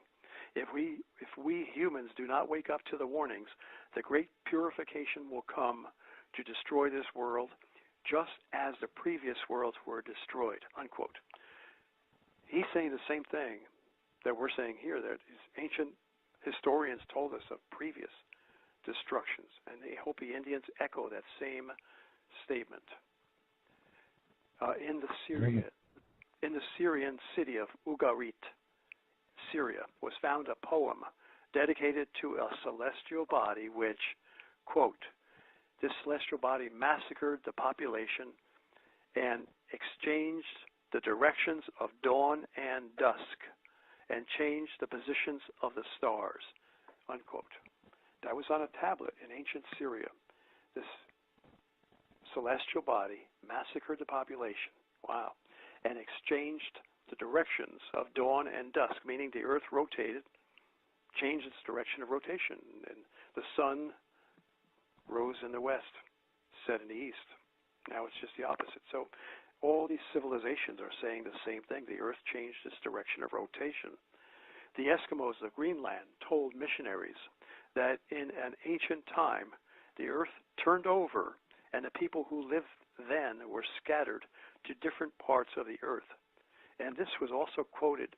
If we humans do not wake up to the warnings, the great purification will come to destroy this world, just as the previous worlds were destroyed, unquote. He's saying the same thing that we're saying here, that ancient historians told us of previous destructions, and the Hopi Indians echo that same statement. In the Syrian city of Ugarit, Syria, was found a poem dedicated to a celestial body which, quote, this celestial body massacred the population and exchanged the directions of dawn and dusk and changed the positions of the stars, unquote. That was on a tablet in ancient Syria. This celestial body massacred the population, wow, and exchanged the directions of dawn and dusk, meaning the earth rotated, changed its direction of rotation, and the sun rose in the west, set in the east. Now it's just the opposite. So all these civilizations are saying the same thing. The earth changed its direction of rotation. The Eskimos of Greenland told missionaries that in an ancient time, the earth turned over and the people who lived then were scattered to different parts of the earth. And this was also quoted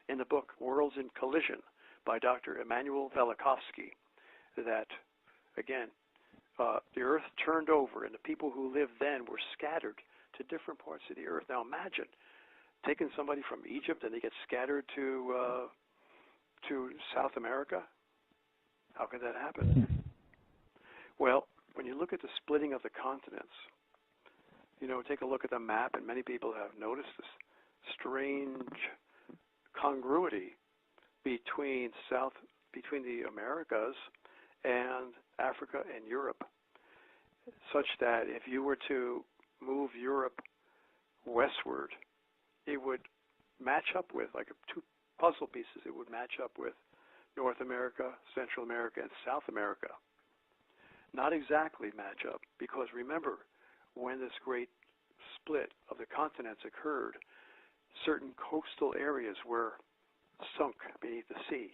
in the book Worlds in Collision by Dr. Emanuel Velikovsky, that, again, the earth turned over and the people who lived then were scattered to different parts of the earth. Now imagine taking somebody from Egypt and they get scattered to South America. How could that happen? Well, when you look at the splitting of the continents, take a look at the map, and many people have noticed this strange congruity between the Americas and Africa and Europe, such that if you were to move Europe westward, it would match up with, like two puzzle pieces, it would match up with North America, Central America, and South America. Not exactly match up, because remember, when this great split of the continents occurred, certain coastal areas were sunk beneath the sea.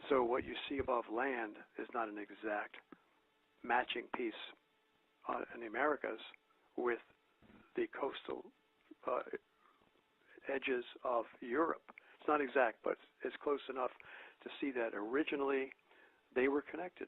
So what you see above land is not an exact matching piece in the Americas with the coastal edges of Europe. It's not exact, but it's close enough to see that originally they were connected.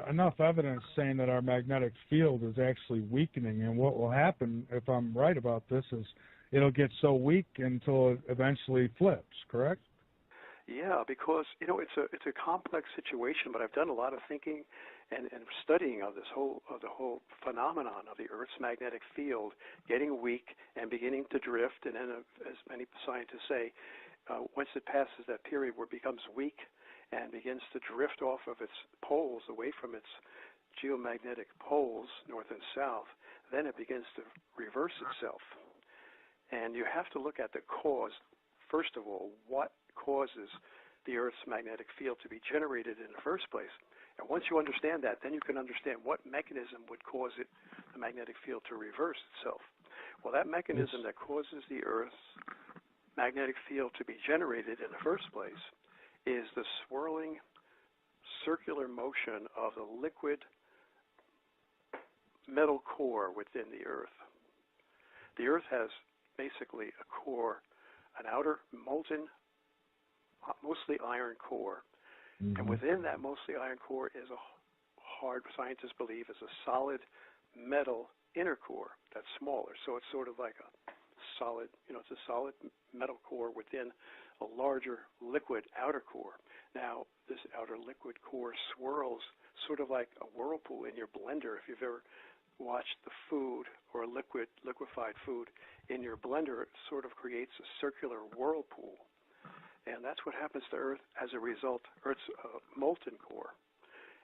Enough evidence saying that our magnetic field is actually weakening, and what will happen, if I'm right about this, is it'll get so weak until it eventually flips, correct? Yeah, because it's a complex situation, but I've done a lot of thinking and studying of the whole phenomenon of the Earth's magnetic field getting weak and beginning to drift, and then, as many scientists say, once it passes that period where it becomes weak and begins to drift off of its poles, away from its geomagnetic poles, north and south, then it begins to reverse itself. And you have to look at the cause. First of all, what causes the Earth's magnetic field to be generated in the first place? And once you understand that, then you can understand what mechanism would cause the magnetic field to reverse itself. Well, that mechanism that causes the Earth's magnetic field to be generated in the first place is the swirling circular motion of the liquid metal core within the Earth. The Earth has basically a core, an outer molten, mostly iron core. Mm-hmm. And within that mostly iron core is hard scientists believe is a solid metal inner core that's smaller. So it's sort of like a solid, it's a solid metal core within a larger liquid outer core. Now, this outer liquid core swirls sort of like a whirlpool in your blender. If you've ever watched the food or liquefied food in your blender, it sort of creates a circular whirlpool. And that's what happens to Earth as a result, Earth's molten core,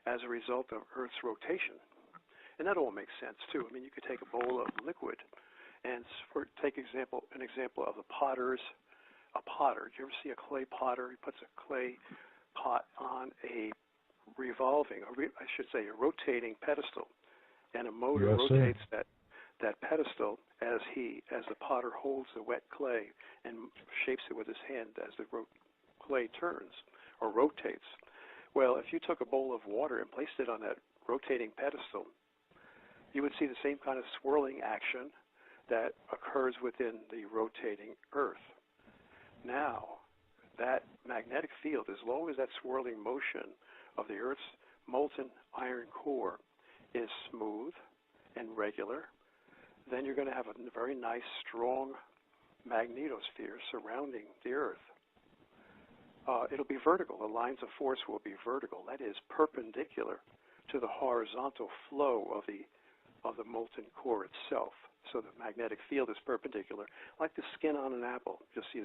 as a result of Earth's rotation. And that all makes sense, too. I mean, you could take a bowl of liquid and take an example of a potter. Do you ever see a clay potter? He puts a clay pot on a rotating pedestal, and a motor rotates that pedestal as the potter holds the wet clay and shapes it with his hand as the clay turns or rotates. Well, if you took a bowl of water and placed it on that rotating pedestal, you would see the same kind of swirling action that occurs within the rotating Earth. Now, that magnetic field, as long as that swirling motion of the Earth's molten iron core is smooth and regular, then you're going to have a very nice, strong magnetosphere surrounding the Earth. It'll be vertical. The lines of force will be vertical. That is perpendicular to the horizontal flow of the molten core itself. So the magnetic field is perpendicular, like the skin on an apple. You'll see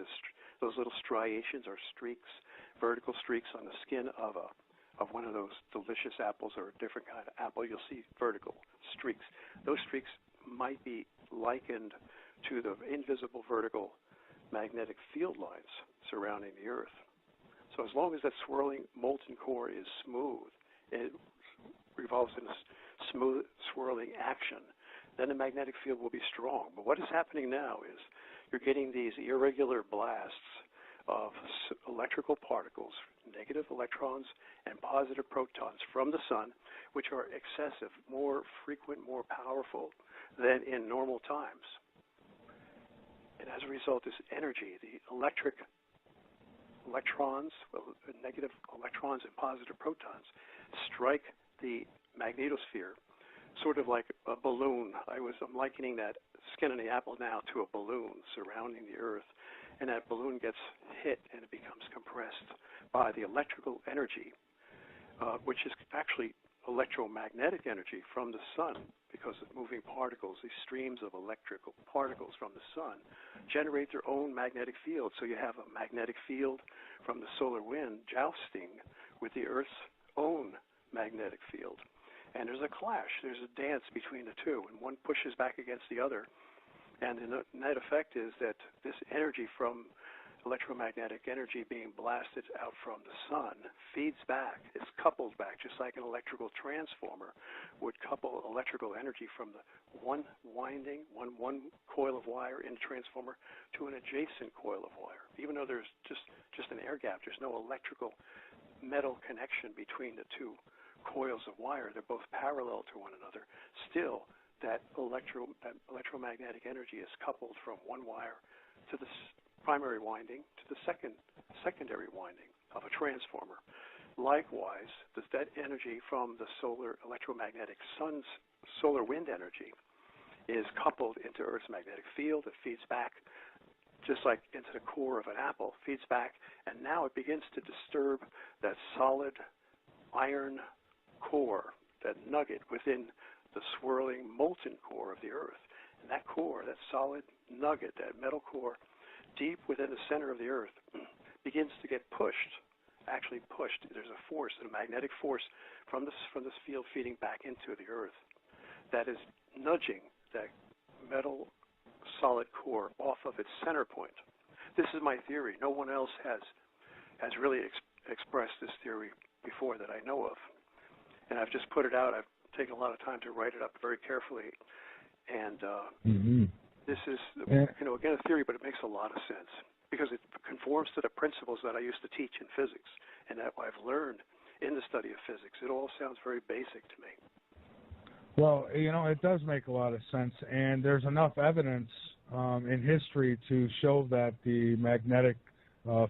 those little striations or streaks, vertical streaks on the skin of one of those delicious apples or a different kind of apple. You'll see vertical streaks. Those streaks might be likened to the invisible vertical magnetic field lines surrounding the Earth. So as long as that swirling molten core is smooth, it revolves in a smooth swirling action, then the magnetic field will be strong. But what is happening now is you're getting these irregular blasts of electrical particles, negative electrons and positive protons from the sun, which are excessive, more frequent, more powerful than in normal times. And as a result, this energy, the negative electrons and positive protons, strike the magnetosphere, sort of like a balloon. I'm likening that skin on the apple now to a balloon surrounding the Earth, and that balloon gets hit and it becomes compressed by the electrical energy, which is actually electromagnetic energy from the sun, because of moving particles, these streams of electrical particles from the sun generate their own magnetic field. So you have a magnetic field from the solar wind jousting with the Earth's own magnetic field. And there's a clash, there's a dance between the two, and one pushes back against the other. And the net effect is that this energy from electromagnetic energy being blasted out from the sun feeds back, it's coupled back, just like an electrical transformer would couple electrical energy from the one winding, one coil of wire in the transformer to an adjacent coil of wire. Even though there's just an air gap, there's no electrical metal connection between the two coils of wire, they're both parallel to one another. Still, that electromagnetic energy is coupled from one wire to the primary winding to the secondary winding of a transformer. Likewise, that energy from the electromagnetic sun's solar wind energy is coupled into Earth's magnetic field. It feeds back, just like into the core of an apple, feeds back, and now it begins to disturb that solid iron core, that nugget within the swirling molten core of the Earth. And that core, that solid nugget, that metal core, deep within the center of the Earth, begins to get pushed, actually pushed. There's a force, a magnetic force from this field feeding back into the Earth that is nudging that metal solid core off of its center point. This is my theory. No one else has really expressed this theory before that I know of. And I've just put it out. I've taken a lot of time to write it up very carefully. And this is, again, a theory, but it makes a lot of sense because it conforms to the principles that I used to teach in physics and that I've learned in the study of physics. It all sounds very basic to me. Well, it does make a lot of sense, and there's enough evidence in history to show that the magnetic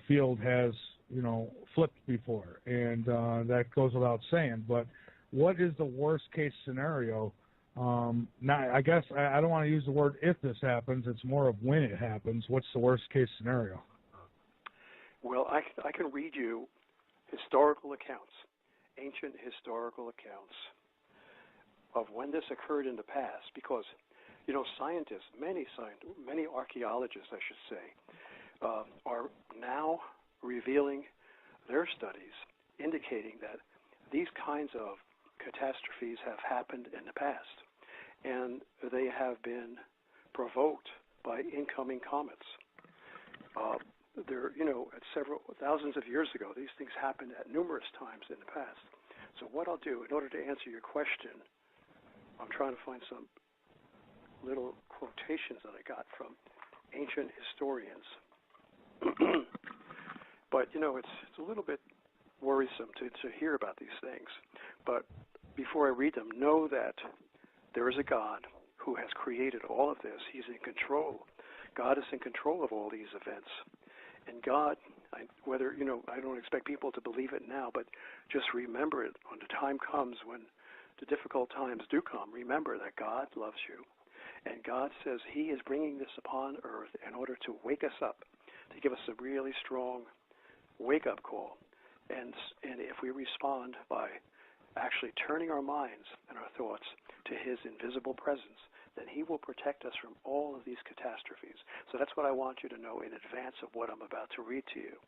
field has, flipped before, and that goes without saying. But what is the worst case scenario? Now, I guess I don't want to use the word if this happens. It's more of when it happens. What's the worst case scenario? Well, I can read you historical accounts, ancient historical accounts of when this occurred in the past, because, you know, scientists, many archaeologists, I should say, are now revealing their studies indicating that these kinds of catastrophes have happened in the past, and they have been provoked by incoming comets. You know, at several thousands of years ago, these things happened at numerous times in the past. So what I'll do, in order to answer your question, I'm trying to find some little quotations that I got from ancient historians. But, you know, it's a little bit worrisome to hear about these things. But before I read them, know that there is a God who has created all of this. He's in control. God is in control of all these events. And God, whether, you know, I don't expect people to believe it now, but just remember it when the time comes, when the difficult times do come. Remember that God loves you. And God says he is bringing this upon earth in order to wake us up, to give us a really strong wake-up call. And if we respond by actually turning our minds and our thoughts to his invisible presence, then he will protect us from all of these catastrophes. So that's what I want you to know in advance of what I'm about to read to you.